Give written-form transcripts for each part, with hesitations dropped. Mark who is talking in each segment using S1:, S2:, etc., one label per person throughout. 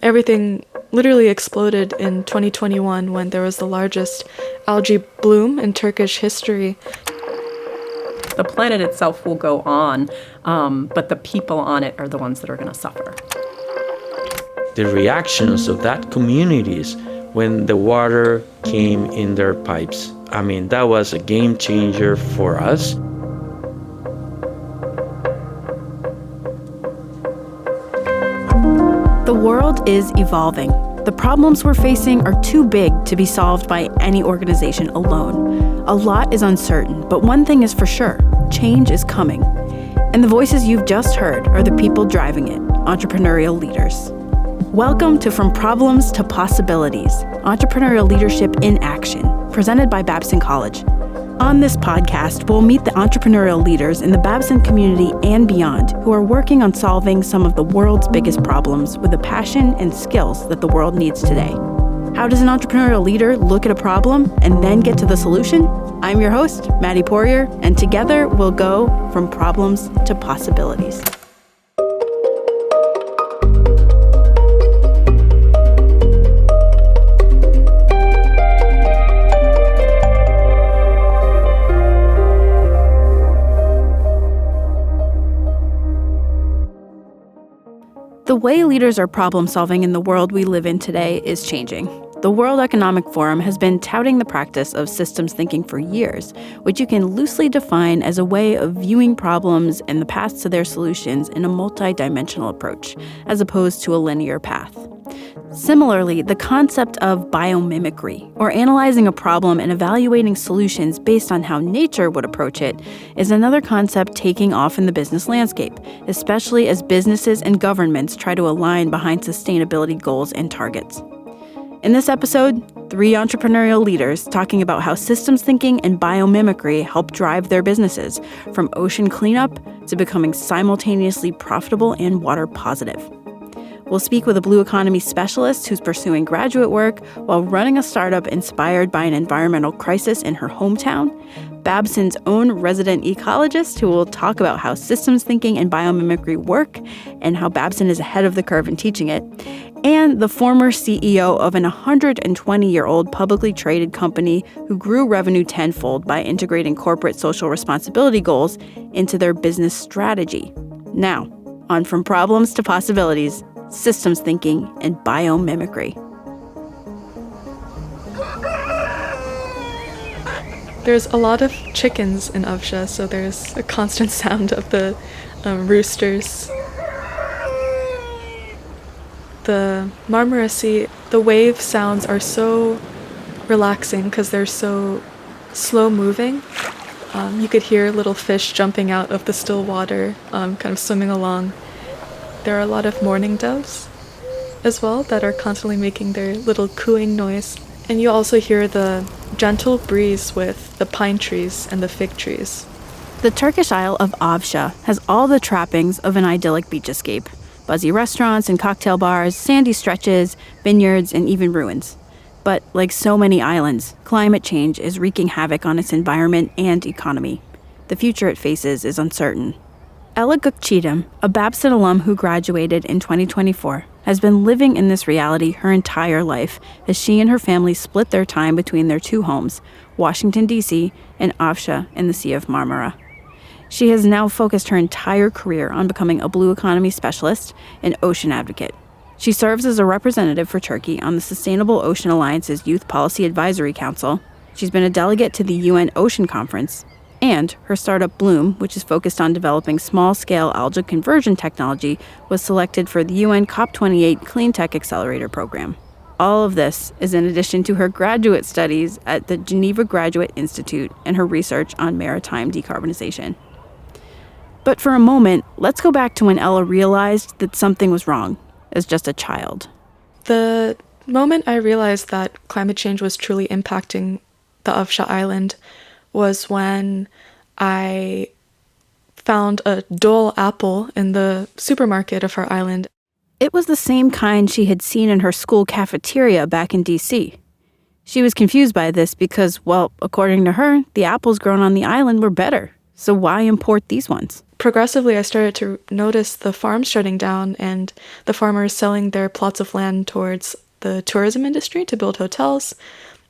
S1: everything literally exploded in 2021 when there was the largest algae bloom in Turkish history.
S2: The planet itself will go on, but the people on it are the ones that are going to suffer.
S3: The reactions of that communities when the water came in their pipes, that was a game changer for us.
S4: The world is evolving. The problems we're facing are too big to be solved by any organization alone. A lot is uncertain, but one thing is for sure, change is coming. And the voices you've just heard are the people driving it, entrepreneurial leaders. Welcome to From Problems to Possibilities, Entrepreneurial Leadership in Action, presented by Babson College. On this podcast, we'll meet the entrepreneurial leaders in the Babson community and beyond who are working on solving some of the world's biggest problems with the passion and skills that the world needs today. How does an entrepreneurial leader look at a problem and then get to the solution? I'm your host, Maddie Poirier, and together we'll go from problems to possibilities. The way leaders are problem-solving in the world we live in today is changing. The World Economic Forum has been touting the practice of systems thinking for years, which you can loosely define as a way of viewing problems and the paths to their solutions in a multi-dimensional approach, as opposed to a linear path. Similarly, the concept of biomimicry, or analyzing a problem and evaluating solutions based on how nature would approach it, is another concept taking off in the business landscape, especially as businesses and governments try to align behind sustainability goals and targets. In this episode, 3 entrepreneurial leaders talking about how systems thinking and biomimicry help drive their businesses, from ocean cleanup to becoming simultaneously profitable and water positive. We'll speak with a blue economy specialist who's pursuing graduate work while running a startup inspired by an environmental crisis in her hometown, Babson's own resident ecologist who will talk about how systems thinking and biomimicry work and how Babson is ahead of the curve in teaching it, and the former CEO of an 120-year-old publicly traded company who grew revenue tenfold by integrating corporate social responsibility goals into their business strategy. Now, on From Problems to Possibilities, systems thinking and biomimicry.
S1: There's a lot of chickens in Avşa, so there's a constant sound of the roosters. The Marmara Sea, the wave sounds are so relaxing because they're so slow moving. You could hear little fish jumping out of the still water, kind of swimming along. There are a lot of mourning doves as well that are constantly making their little cooing noise. And you also hear the gentle breeze with the pine trees and the fig trees.
S4: The Turkish Isle of Avşa has all the trappings of an idyllic beach escape. Buzzy restaurants and cocktail bars, sandy stretches, vineyards, and even ruins. But like so many islands, climate change is wreaking havoc on its environment and economy. The future it faces is uncertain. Ella Gokcigdem, a Babson alum who graduated in 2024, has been living in this reality her entire life as she and her family split their time between their 2 homes, Washington, D.C. and Avşa in the Sea of Marmara. She has now focused her entire career on becoming a blue economy specialist and ocean advocate. She serves as a representative for Turkey on the Sustainable Ocean Alliance's Youth Policy Advisory Council. She's been a delegate to the UN Ocean Conference, and her startup Bloom, which is focused on developing small-scale algae conversion technology, was selected for the UN COP28 Clean Tech Accelerator Program. All of this is in addition to her graduate studies at the Geneva Graduate Institute and her research on maritime decarbonization. But for a moment, let's go back to when Ella realized that something was wrong as just a child.
S1: The moment I realized that climate change was truly impacting the Avşa Island was when I found a Dole apple in the supermarket of her island.
S4: It was the same kind she had seen in her school cafeteria back in D.C. She was confused by this because, well, according to her, the apples grown on the island were better. So why import these ones?
S1: Progressively, I started to notice the farms shutting down and the farmers selling their plots of land towards the tourism industry to build hotels.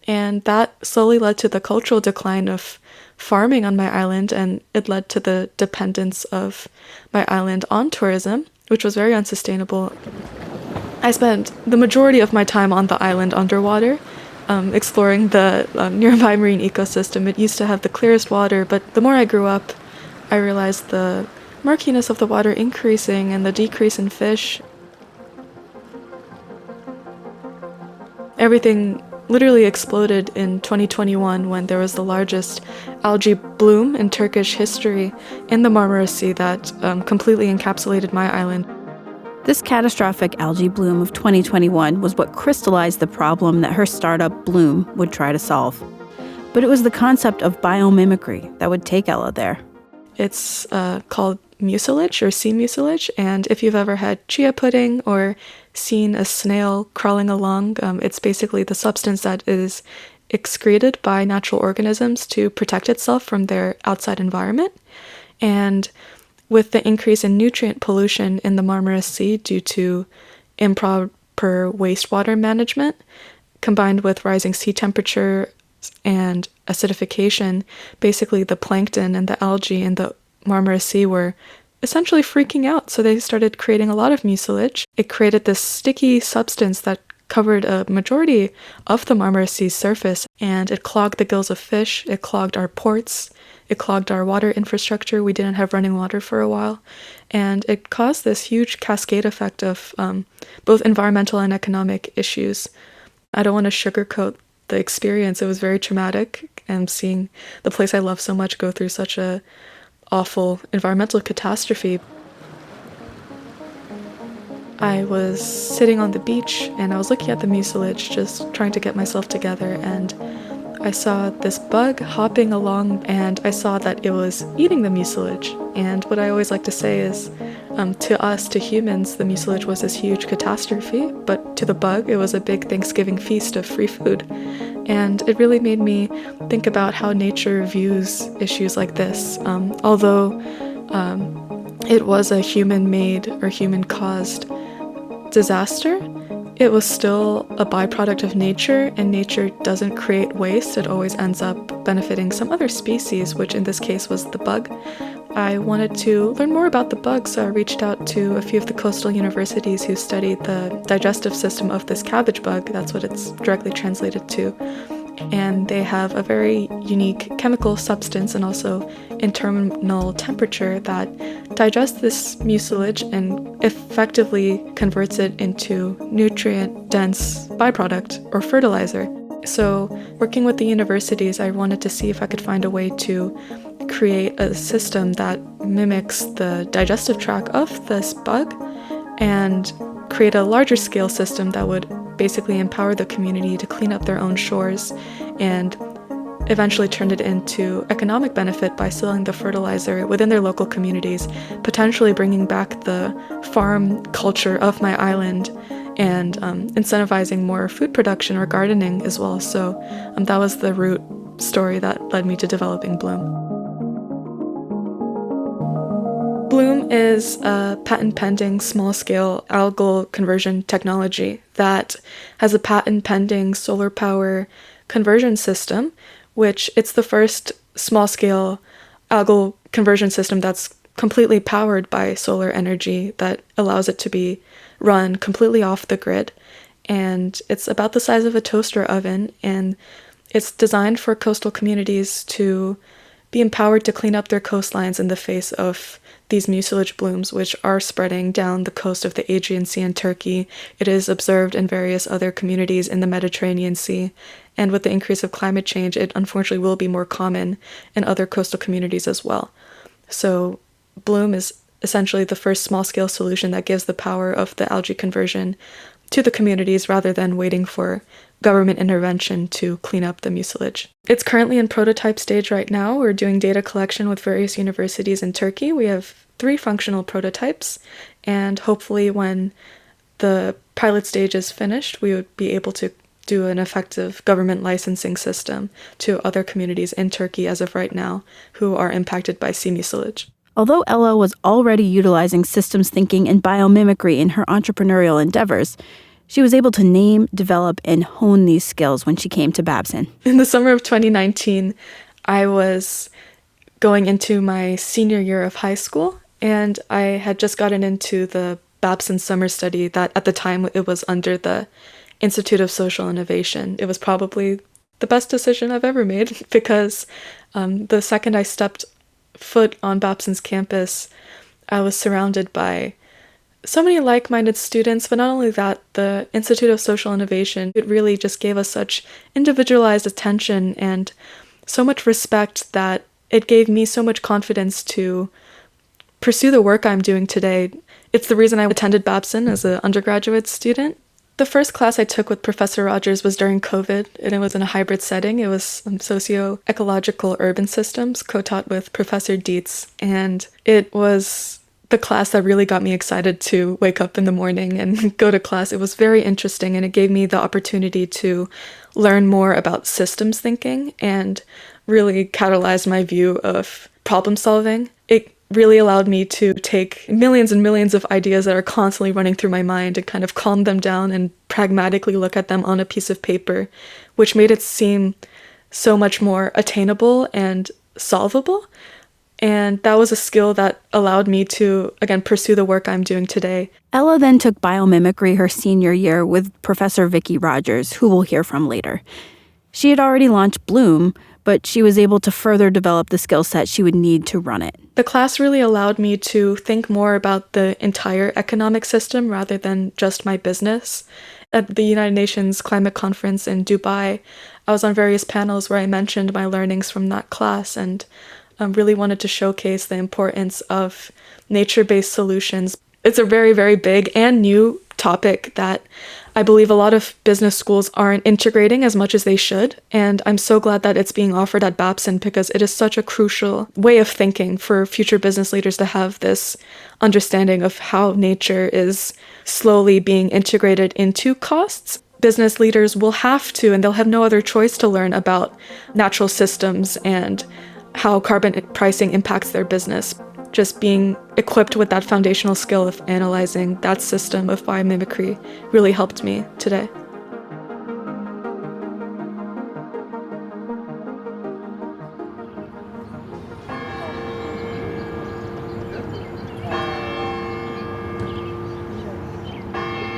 S1: And that slowly led to the cultural decline of farming on my island, and it led to the dependence of my island on tourism, which was very unsustainable. I spent the majority of my time on the island underwater, exploring the nearby marine ecosystem. It used to have the clearest water, but the more I grew up, I realized the murkiness of the water increasing and the decrease in fish. Everything literally exploded in 2021 when there was the largest algae bloom in Turkish history in the Marmara Sea that completely encapsulated my island.
S4: This catastrophic algae bloom of 2021 was what crystallized the problem that her startup, Bloom, would try to solve. But it was the concept of biomimicry that would take Ella there.
S1: It's called mucilage or sea mucilage, and if you've ever had chia pudding or seen a snail crawling along, it's basically the substance that is excreted by natural organisms to protect itself from their outside environment. And with the increase in nutrient pollution in the Marmara Sea due to improper wastewater management, combined with rising sea temperature and acidification, basically the plankton and the algae in the Marmara Sea were essentially freaking out. So they started creating a lot of mucilage. It created this sticky substance that covered a majority of the Marmara Sea's surface, and it clogged the gills of fish, it clogged our ports, it clogged our water infrastructure. We didn't have running water for a while, and it caused this huge cascade effect of both environmental and economic issues. I don't want to sugarcoat the experience. It was very traumatic, and seeing the place I love so much go through such a awful environmental catastrophe. I was sitting on the beach and I was looking at the mucilage, just trying to get myself together, and I saw this bug hopping along, and I saw that it was eating the mucilage. And what I always like to say is, to us, to humans, the mucilage was this huge catastrophe, but to the bug, it was a big Thanksgiving feast of free food. And it really made me think about how nature views issues like this. Although it was a human-made or human-caused disaster, it was still a byproduct of nature, and nature doesn't create waste. It always ends up benefiting some other species, which in this case was the bug. I wanted to learn more about the bug, so I reached out to a few of the coastal universities who studied the digestive system of this cabbage bug. That's what it's directly translated to. And they have a very unique chemical substance and also internal temperature that digests this mucilage and effectively converts it into nutrient-dense byproduct or fertilizer. So working with the universities, I wanted to see if I could find a way to create a system that mimics the digestive tract of this bug and create a larger scale system that would basically empower the community to clean up their own shores and eventually turn it into economic benefit by selling the fertilizer within their local communities, potentially bringing back the farm culture of my island and incentivizing more food production or gardening as well. So that was the root story that led me to developing Bloom. Bloom is a patent-pending small-scale algal conversion technology that has a patent-pending solar power conversion system, which it's the first small-scale algal conversion system that's completely powered by solar energy that allows it to be run completely off the grid. And it's about the size of a toaster oven, and it's designed for coastal communities to be empowered to clean up their coastlines in the face of these mucilage blooms, which are spreading down the coast of the Aegean Sea in Turkey. It is observed in various other communities in the Mediterranean Sea. And with the increase of climate change, it unfortunately will be more common in other coastal communities as well. So Bloom is essentially the first small-scale solution that gives the power of the algae conversion to the communities rather than waiting for government intervention to clean up the mucilage. It's currently in prototype stage right now. We're doing data collection with various universities in Turkey. We have 3 functional prototypes, and hopefully when the pilot stage is finished, we would be able to do an effective government licensing system to other communities in Turkey as of right now who are impacted by sea mucilage.
S4: Although Ella was already utilizing systems thinking and biomimicry in her entrepreneurial endeavors, she was able to name, develop, and hone these skills when she came to Babson.
S1: In the summer of 2019, I was going into my senior year of high school, and I had just gotten into the Babson summer study that at the time it was under the Institute of Social Innovation. It was probably the best decision I've ever made because the second I stepped foot on Babson's campus, I was surrounded by so many like-minded students, but not only that, the Institute of Social Innovation, it really just gave us such individualized attention and so much respect that it gave me so much confidence to pursue the work I'm doing today. It's the reason I attended Babson as an undergraduate student. The first class I took with Professor Rogers was during COVID, and it was in a hybrid setting. It was socio-ecological urban systems, co-taught with Professor Dietz, and it was the class that really got me excited to wake up in the morning and go to class. It was very interesting, and it gave me the opportunity to learn more about systems thinking and really catalyzed my view of problem solving. It really allowed me to take millions and millions of ideas that are constantly running through my mind and kind of calm them down and pragmatically look at them on a piece of paper, which made it seem so much more attainable and solvable. And that was a skill that allowed me to, again, pursue the work I'm doing today.
S4: Ella then took biomimicry her senior year with Professor Vicki Rogers, who we'll hear from later. She had already launched Bloom, but she was able to further develop the skill set she would need to run it.
S1: The class really allowed me to think more about the entire economic system rather than just my business. At the United Nations Climate Conference in Dubai, I was on various panels where I mentioned my learnings from that class and really wanted to showcase the importance of nature-based solutions. It's a very, very big and new topic that I believe a lot of business schools aren't integrating as much as they should, and I'm so glad that it's being offered at Babson because it is such a crucial way of thinking for future business leaders to have this understanding of how nature is slowly being integrated into costs. Business leaders will have to, and they'll have no other choice to learn about natural systems and how carbon pricing impacts their business. Just being equipped with that foundational skill of analyzing that system of biomimicry really helped me today.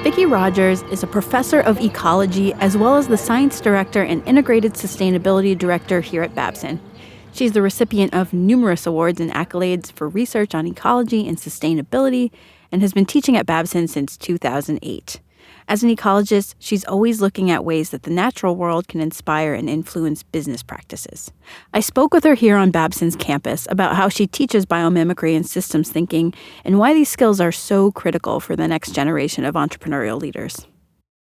S4: Vicki Rogers is a professor of ecology as well as the science director and integrated sustainability director here at Babson. She's the recipient of numerous awards and accolades for research on ecology and sustainability and has been teaching at Babson since 2008. As an ecologist, she's always looking at ways that the natural world can inspire and influence business practices. I spoke with her here on Babson's campus about how she teaches biomimicry and systems thinking and why these skills are so critical for the next generation of entrepreneurial leaders.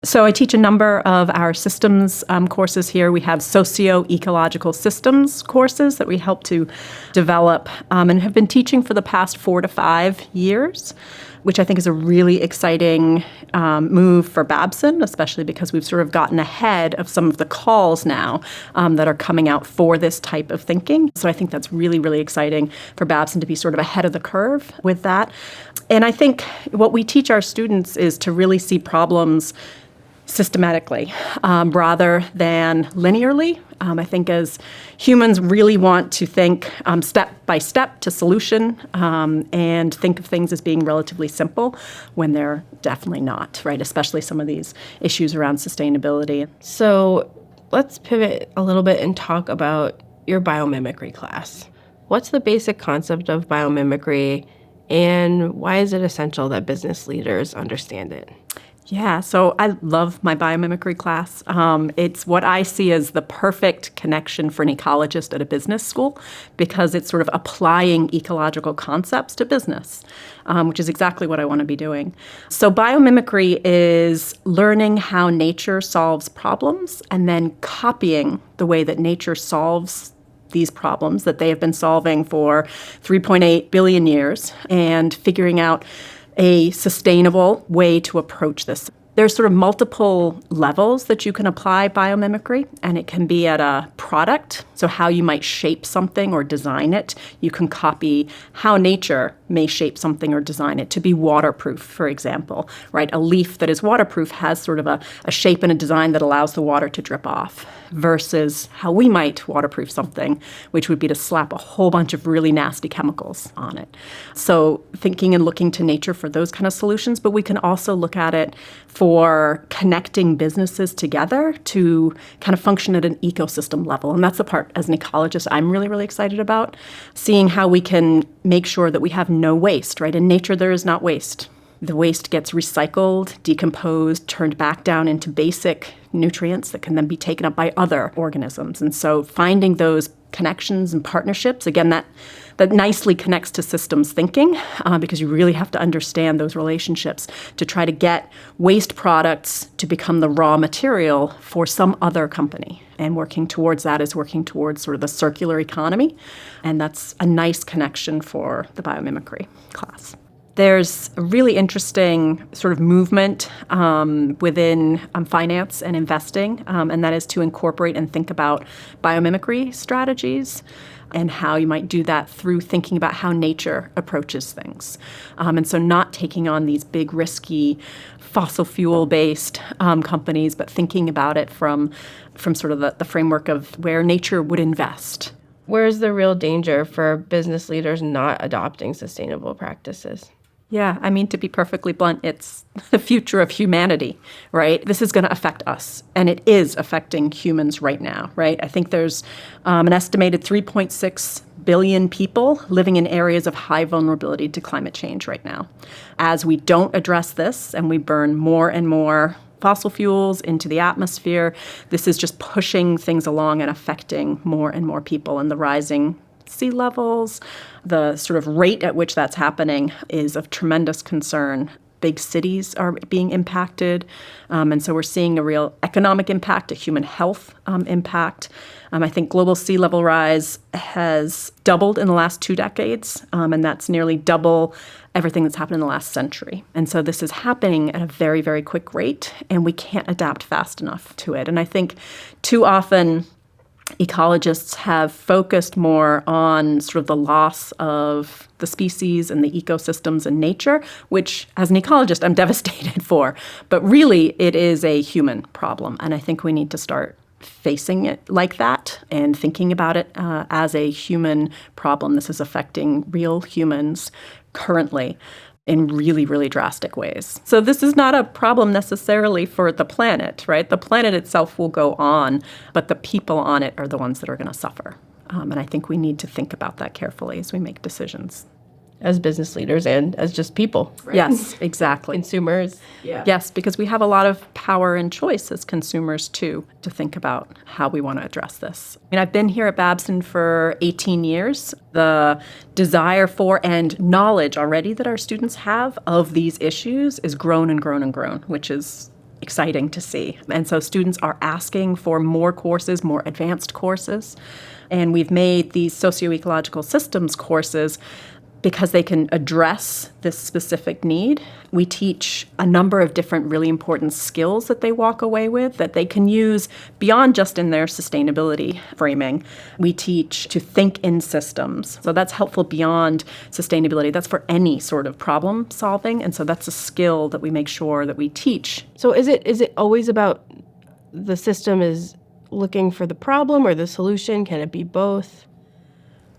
S2: So I teach a number of our systems courses here. We have socio-ecological systems courses that we help to develop and have been teaching for the past 4 to 5 years, which I think is a really exciting move for Babson, especially because we've sort of gotten ahead of some of the calls now that are coming out for this type of thinking. So I think that's really, really exciting for Babson to be sort of ahead of the curve with that. And I think what we teach our students is to really see problems systematically rather than linearly. I think as humans really want to think step by step to solution and think of things as being relatively simple when they're definitely not, right? Especially some of these issues around sustainability.
S5: So let's pivot a little bit and talk about your biomimicry class. What's the basic concept of biomimicry and why is it essential that business leaders understand it?
S2: Yeah, so I love my biomimicry class. It's what I see as the perfect connection for an ecologist at a business school because it's sort of applying ecological concepts to business, which is exactly what I want to be doing. So biomimicry is learning how nature solves problems and then copying the way that nature solves these problems that they have been solving for 3.8 billion years and figuring out a sustainable way to approach this. There's sort of multiple levels that you can apply biomimicry, and it can be at a product, so how you might shape something or design it. You can copy how nature may shape something or design it to be waterproof, for example, right? A leaf that is waterproof has sort of a shape and a design that allows the water to drip off, versus how we might waterproof something, which would be to slap a whole bunch of really nasty chemicals on it. So thinking and looking to nature for those kind of solutions, but we can also look at it for connecting businesses together to kind of function at an ecosystem level. And that's the part, as an ecologist, I'm really, really excited about, seeing how we can make sure that we have no waste, right? In nature, there is not waste. The waste gets recycled, decomposed, turned back down into basic nutrients that can then be taken up by other organisms. And so finding those connections and partnerships, again, that nicely connects to systems thinking, because you really have to understand those relationships to try to get waste products to become the raw material for some other company. And working towards that is working towards sort of the circular economy. And that's a nice connection for the biomimicry class. There's a really interesting sort of movement within finance and investing, and that is to incorporate and think about biomimicry strategies and how you might do that through thinking about how nature approaches things. And so not taking on these big, risky, fossil fuel-based companies, but thinking about it from sort of the framework of where nature would invest.
S5: Where's the real danger for business leaders not adopting sustainable practices?
S2: Yeah, I mean, to be perfectly blunt, it's the future of humanity, right? This is going to affect us, and it is affecting humans right now, right? I think there's an estimated 3.6 billion people living in areas of high vulnerability to climate change right now. As we don't address this and we burn more and more fossil fuels into the atmosphere, this is just pushing things along and affecting more and more people, and the rising sea levels, the sort of rate at which that's happening is of tremendous concern. Big cities are being impacted, and so we're seeing a real economic impact, a human health impact. I think global sea level rise has doubled in the last 2 decades, and that's nearly double everything that's happened in the last century. And so this is happening at a very, very quick rate, and we can't adapt fast enough to it. And I think too often ecologists have focused more on sort of the loss of the species and the ecosystems and nature, which as an ecologist I'm devastated for. But really it is a human problem. And I think we need to start facing it like that and thinking about it as a human problem. This is affecting real humans currently in really, really drastic ways. So this is not a problem necessarily for the planet, right? The planet itself will go on, but the people on it are the ones that are going to suffer. And I think we need to think about that carefully as we make decisions.
S5: As business leaders and as just people.
S2: Right? Yes, exactly.
S5: Consumers.
S2: Yeah. Yes, because we have a lot of power and choice as consumers, too, to think about how we want to address this. I mean, I've been here at Babson for 18 years. The desire for and knowledge already that our students have of these issues is grown and grown and grown, which is exciting to see. And so students are asking for more courses, more advanced courses. And we've made these socio-ecological systems courses because they can address this specific need. We teach a number of different really important skills that they walk away with that they can use beyond just in their sustainability framing. We teach to think in systems. So that's helpful beyond sustainability. That's for any sort of problem solving. And so that's a skill that we make sure that we teach.
S5: So is it always about the system is looking for the problem or the solution? Can it be both?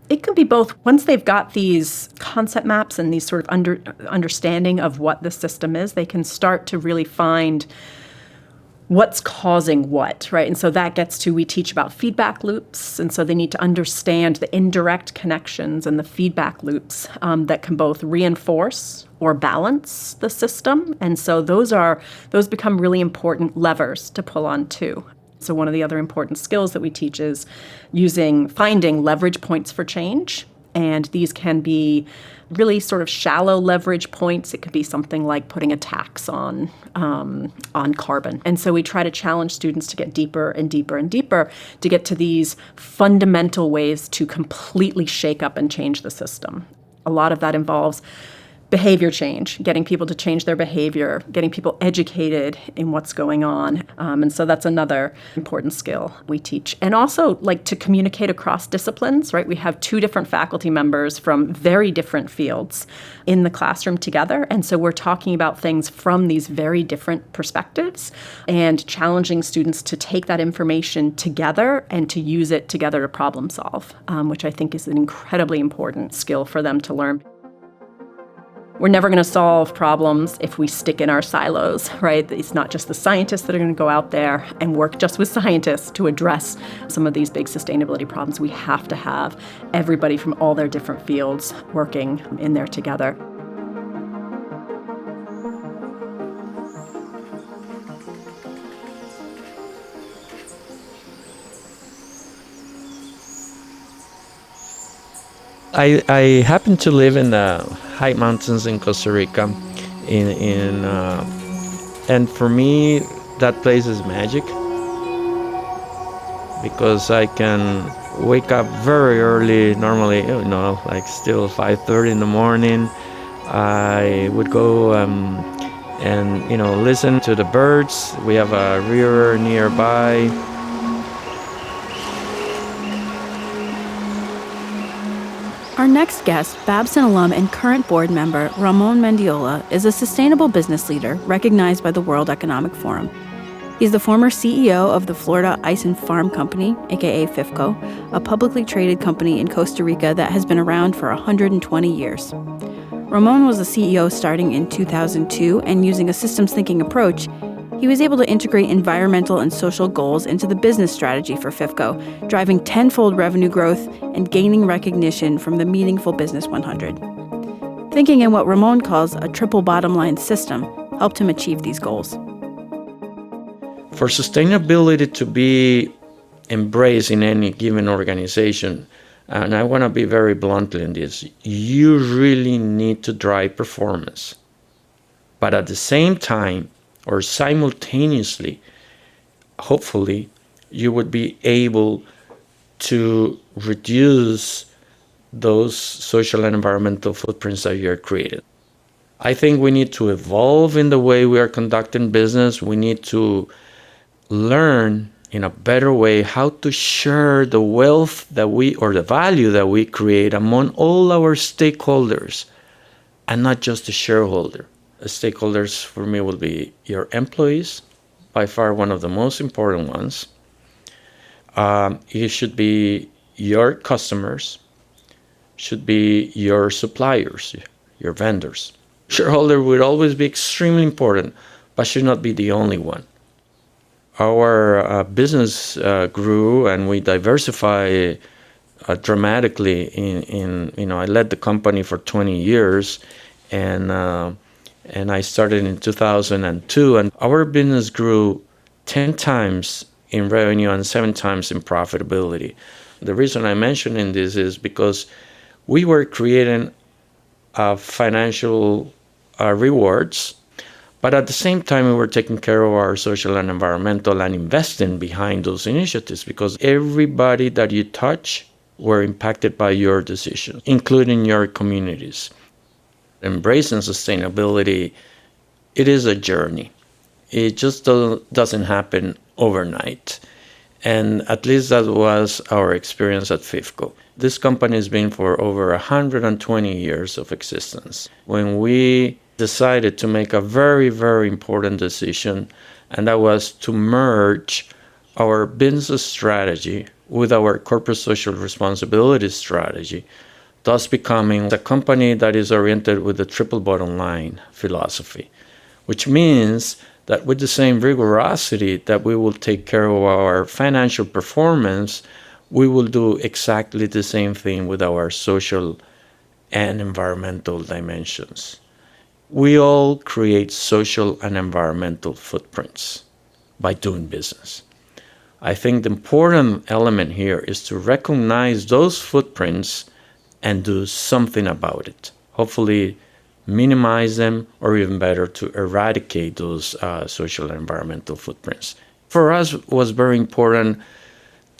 S2: It can be both. Once they've got these concept maps and these sort of understanding of what the system is, they can start to really find what's causing what, right? And so that gets to, we teach about feedback loops. And so they need to understand the indirect connections and the feedback loops that can both reinforce or balance the system. And so those become really important levers to pull on too. So one of the other important skills that we teach is finding leverage points for change. And these can be really sort of shallow leverage points. It could be something like putting a tax on carbon. And so we try to challenge students to get deeper and deeper and deeper to get to these fundamental ways to completely shake up and change the system. A lot of that involves behavior change, getting people to change their behavior, getting people educated in what's going on. And so that's another important skill we teach. And also like to communicate across disciplines, right? We have 2 different faculty members from very different fields in the classroom together. And so we're talking about things from these very different perspectives and challenging students to take that information together and to use it together to problem solve, which I think is an incredibly important skill for them to learn. We're never going to solve problems if we stick in our silos, right? It's not just the scientists that are going to go out there and work just with scientists to address some of these big sustainability problems. We have to have everybody from all their different fields working in there together.
S3: I happen to live in the high mountains in Costa Rica, and for me that place is magic because I can wake up very early. Normally, like still 5:30 in the morning. I would go and listen to the birds. We have a river nearby.
S4: Our next guest, Babson alum and current board member Ramon Mendiola, is a sustainable business leader recognized by the World Economic Forum. He's the former CEO of the Florida Ice and Farm Company, aka FIFCO, a publicly traded company in Costa Rica that has been around for 120 years. Ramon was the CEO starting in 2002, and using a systems thinking approach, he was able to integrate environmental and social goals into the business strategy for FIFCO, driving tenfold revenue growth and gaining recognition from the Meaningful Business 100. Thinking in what Ramon calls a triple bottom line system helped him achieve these goals.
S3: For sustainability to be embraced in any given organization, and I want to be very blunt in this, you really need to drive performance. But at the same time, or simultaneously, hopefully, you would be able to reduce those social and environmental footprints that you're creating. I think we need to evolve in the way we are conducting business. We need to learn in a better way how to share the wealth or the value that we create among all our stakeholders and not just the shareholder. Stakeholders for me will be your employees, by far one of the most important ones. It should be your customers, should be your suppliers, your vendors. Shareholder would always be extremely important, but should not be the only one. Our business grew and we diversify dramatically. I led the company for 20 years, and I started in 2002, and our business grew 10 times in revenue and 7 times in profitability. The reason I'm mentioning this is because we were creating financial rewards, but at the same time we were taking care of our social and environmental and investing behind those initiatives because everybody that you touch were impacted by your decisions, including your communities. Embracing sustainability, it is a journey. It just doesn't happen overnight. And at least that was our experience at FIFCO. This company has been for over 120 years of existence. When we decided to make a very, very important decision, and that was to merge our business strategy with our corporate social responsibility strategy, thus becoming a company that is oriented with the triple bottom line philosophy, which means that with the same rigorosity that we will take care of our financial performance, we will do exactly the same thing with our social and environmental dimensions. We all create social and environmental footprints by doing business. I think the important element here is to recognize those footprints and do something about it. Hopefully minimize them, or even better, to eradicate those social and environmental footprints. For us, it was very important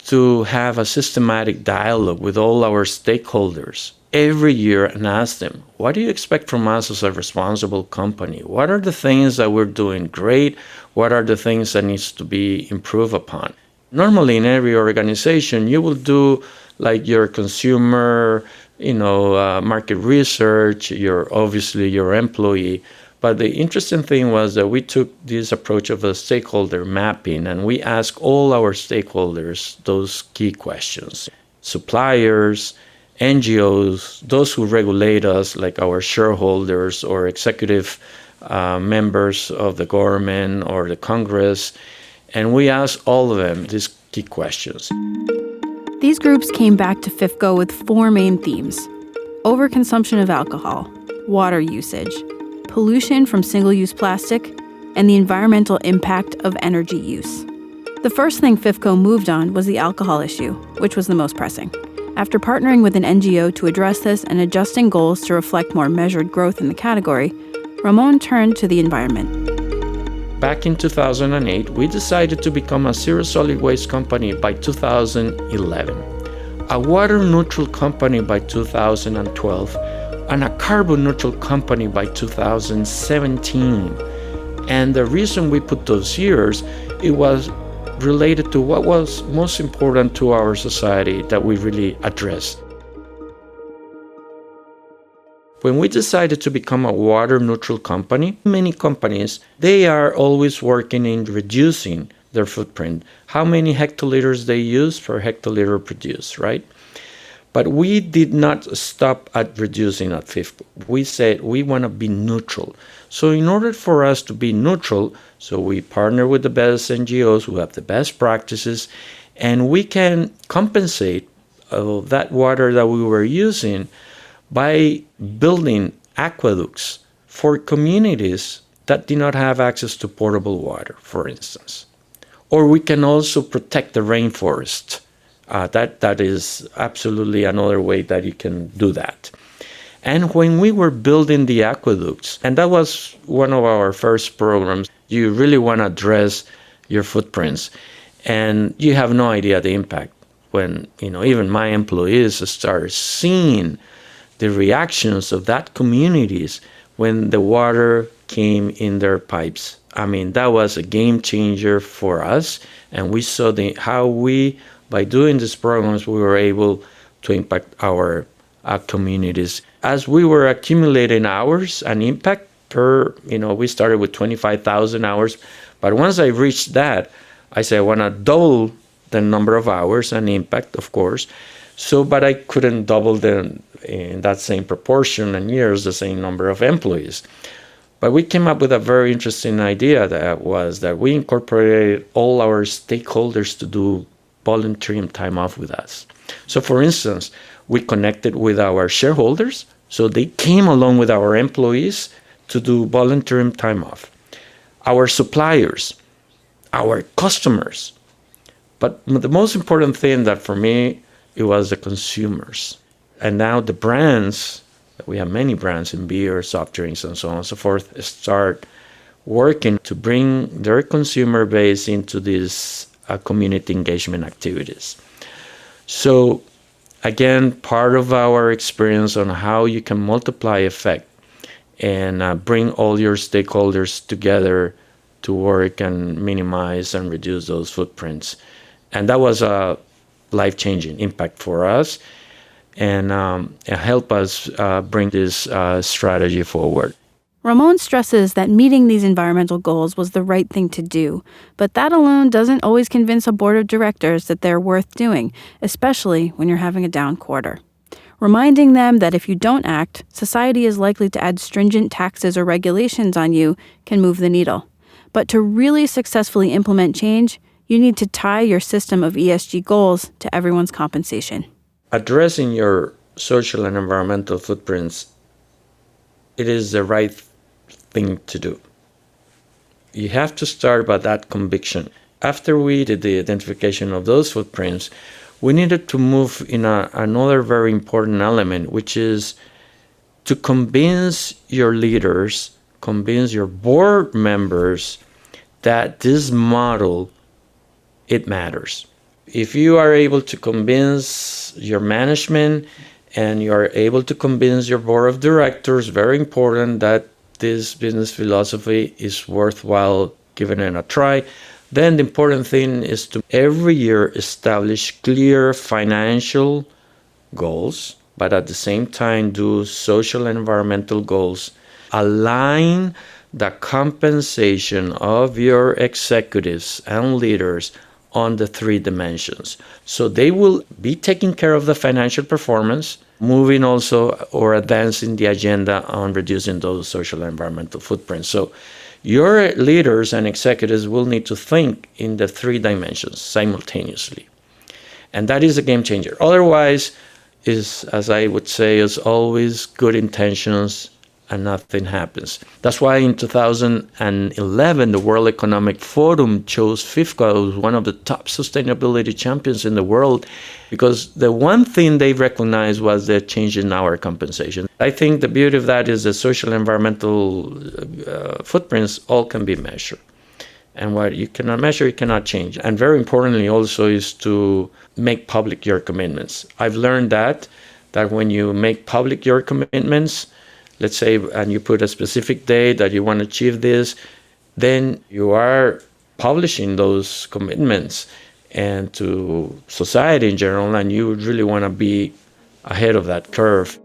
S3: to have a systematic dialogue with all our stakeholders every year and ask them, what do you expect from us as a responsible company? What are the things that we're doing great? What are the things that needs to be improved upon? Normally in every organization, you will do like your consumer, market research, obviously your employee. But the interesting thing was that we took this approach of a stakeholder mapping, and we asked all our stakeholders those key questions. Suppliers, NGOs, those who regulate us, like our shareholders or executive members of the government or the Congress, and we asked all of them these key questions.
S4: These groups came back to FIFCO with 4 main themes: overconsumption of alcohol, water usage, pollution from single-use plastic, and the environmental impact of energy use. The first thing FIFCO moved on was the alcohol issue, which was the most pressing. After partnering with an NGO to address this and adjusting goals to reflect more measured growth in the category, Ramon turned to the environment.
S3: Back in 2008, we decided to become a zero solid waste company by 2011, a water neutral company by 2012, and a carbon neutral company by 2017. And the reason we put those years, it was related to what was most important to our society that we really addressed. When we decided to become a water neutral company, many companies, they are always working in reducing their footprint. How many hectoliters they use per hectoliter produced, right? But we did not stop at reducing at 50. We said we want to be neutral. So in order for us to be neutral, so we partner with the best NGOs who have the best practices, and we can compensate that water that we were using by building aqueducts for communities that did not have access to potable water, for instance. Or we can also protect the rainforest. That is absolutely another way that you can do that. And when we were building the aqueducts, and that was one of our first programs, you really want to address your footprints, and you have no idea the impact when, even my employees start seeing the reactions of that communities when the water came in their pipes. I mean, that was a game changer for us, and we saw how by doing these programs, we were able to impact our communities. As we were accumulating hours and impact we started with 25,000 hours, but once I reached that, I said I want to double the number of hours and impact, of course. But I couldn't double in that same proportion and years the same number of employees. But we came up with a very interesting idea that we incorporated all our stakeholders to do voluntary time off with us. So for instance, we connected with our shareholders, so they came along with our employees to do voluntary time off. Our suppliers, our customers. But the most important thing that for me, it was the consumers. And now the brands, we have many brands in beer, soft drinks, and so on and so forth, start working to bring their consumer base into these community engagement activities. So again, part of our experience on how you can multiply effect and bring all your stakeholders together to work and minimize and reduce those footprints. And that was a life-changing impact for us and help us bring this strategy forward.
S4: Ramon stresses that meeting these environmental goals was the right thing to do, but that alone doesn't always convince a board of directors that they're worth doing, especially when you're having a down quarter. Reminding them that if you don't act, society is likely to add stringent taxes or regulations on you can move the needle. But to really successfully implement change, you need to tie your system of ESG goals to everyone's compensation.
S3: Addressing your social and environmental footprints, it is the right thing to do. You have to start by that conviction. After we did the identification of those footprints, we needed to move in another very important element, which is to convince your leaders, convince your board members that this model, it matters. If you are able to convince your management and you are able to convince your board of directors, very important, that this business philosophy is worthwhile giving it a try. Then the important thing is to every year establish clear financial goals, but at the same time do social and environmental goals. Align the compensation of your executives and leaders on the 3 dimensions. So they will be taking care of the financial performance, moving also or advancing the agenda on reducing those social and environmental footprints. So your leaders and executives will need to think in the 3 dimensions simultaneously. And that is a game changer. Otherwise, is, as I would say, is always good intentions and nothing happens. That's why in 2011, the World Economic Forum chose FIFCO as one of the top sustainability champions in the world, because the one thing they recognized was the change in our compensation. I think the beauty of that is the social and environmental footprints all can be measured. And what you cannot measure, you cannot change. And very importantly also is to make public your commitments. I've learned that when you make public your commitments, let's say, and you put a specific date that you want to achieve this, then you are publishing those commitments and to society in general, and you really want to be ahead of that curve.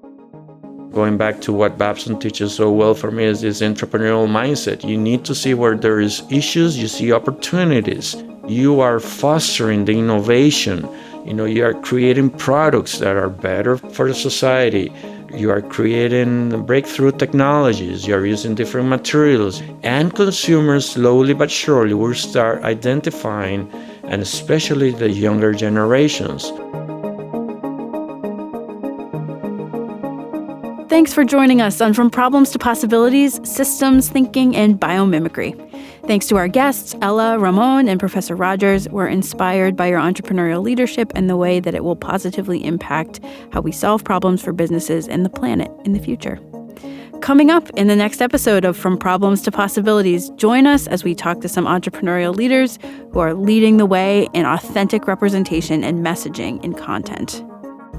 S3: Going back to what Babson teaches so well for me is this entrepreneurial mindset. You need to see where there is issues, you see opportunities. You are fostering the innovation. You are creating products that are better for the society. You are creating breakthrough technologies. You are using different materials. And consumers, slowly but surely, will start identifying, and especially the younger generations.
S4: Thanks for joining us on From Problems to Possibilities, Systems Thinking, and Biomimicry. Thanks to our guests, Ella, Ramon, and Professor Rogers. We're inspired by your entrepreneurial leadership and the way that it will positively impact how we solve problems for businesses and the planet in the future. Coming up in the next episode of From Problems to Possibilities, join us as we talk to some entrepreneurial leaders who are leading the way in authentic representation and messaging in content.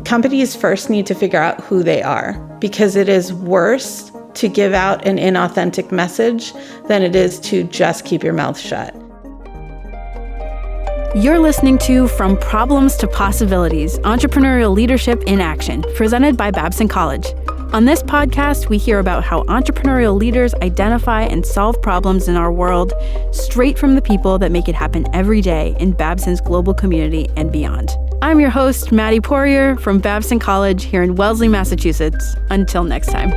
S6: Companies first need to figure out who they are, because it is worse to give out an inauthentic message than it is to just keep your mouth shut.
S4: You're listening to From Problems to Possibilities, Entrepreneurial Leadership in Action, presented by Babson College. On this podcast, we hear about how entrepreneurial leaders identify and solve problems in our world straight from the people that make it happen every day in Babson's global community and beyond. I'm your host, Maddie Poirier from Babson College here in Wellesley, Massachusetts. Until next time.